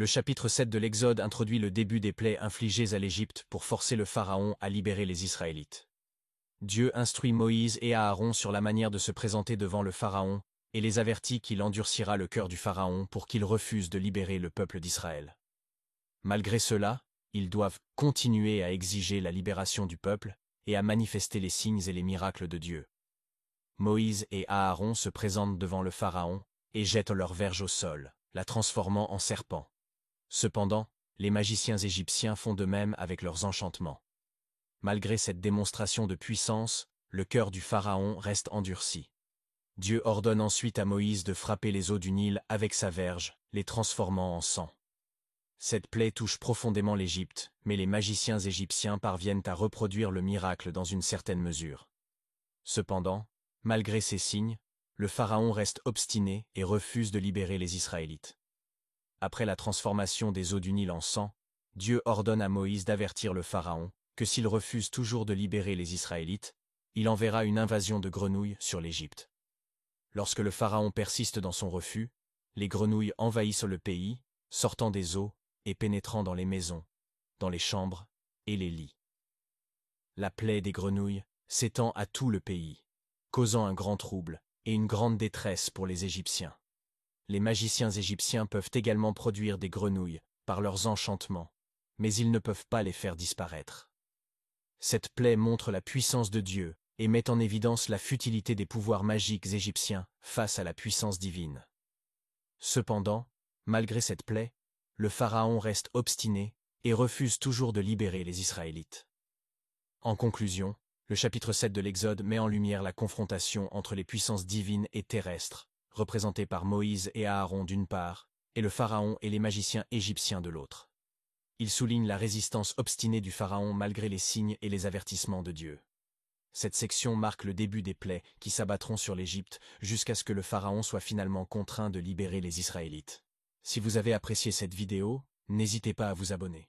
Le chapitre 7 de l'Exode introduit le début des plaies infligées à l'Égypte pour forcer le Pharaon à libérer les Israélites. Dieu instruit Moïse et Aaron sur la manière de se présenter devant le Pharaon et les avertit qu'il endurcira le cœur du Pharaon pour qu'il refuse de libérer le peuple d'Israël. Malgré cela, ils doivent continuer à exiger la libération du peuple et à manifester les signes et les miracles de Dieu. Moïse et Aaron se présentent devant le Pharaon et jettent leur verge au sol, la transformant en serpent. Cependant, les magiciens égyptiens font de même avec leurs enchantements. Malgré cette démonstration de puissance, le cœur du Pharaon reste endurci. Dieu ordonne ensuite à Moïse de frapper les eaux du Nil avec sa verge, les transformant en sang. Cette plaie touche profondément l'Égypte, mais les magiciens égyptiens parviennent à reproduire le miracle dans une certaine mesure. Cependant, malgré ces signes, le Pharaon reste obstiné et refuse de libérer les Israélites. Après la transformation des eaux du Nil en sang, Dieu ordonne à Moïse d'avertir le Pharaon que s'il refuse toujours de libérer les Israélites, il enverra une invasion de grenouilles sur l'Égypte. Lorsque le Pharaon persiste dans son refus, les grenouilles envahissent le pays, sortant des eaux et pénétrant dans les maisons, dans les chambres et les lits. La plaie des grenouilles s'étend à tout le pays, causant un grand trouble et une grande détresse pour les Égyptiens. Les magiciens égyptiens peuvent également produire des grenouilles par leurs enchantements, mais ils ne peuvent pas les faire disparaître. Cette plaie montre la puissance de Dieu et met en évidence la futilité des pouvoirs magiques égyptiens face à la puissance divine. Cependant, malgré cette plaie, le Pharaon reste obstiné et refuse toujours de libérer les Israélites. En conclusion, le chapitre 7 de l'Exode met en lumière la confrontation entre les puissances divines et terrestres, représentées par Moïse et Aaron d'une part, et le Pharaon et les magiciens égyptiens de l'autre. Il souligne la résistance obstinée du Pharaon malgré les signes et les avertissements de Dieu. Cette section marque le début des plaies qui s'abattront sur l'Égypte jusqu'à ce que le Pharaon soit finalement contraint de libérer les Israélites. Si vous avez apprécié cette vidéo, n'hésitez pas à vous abonner.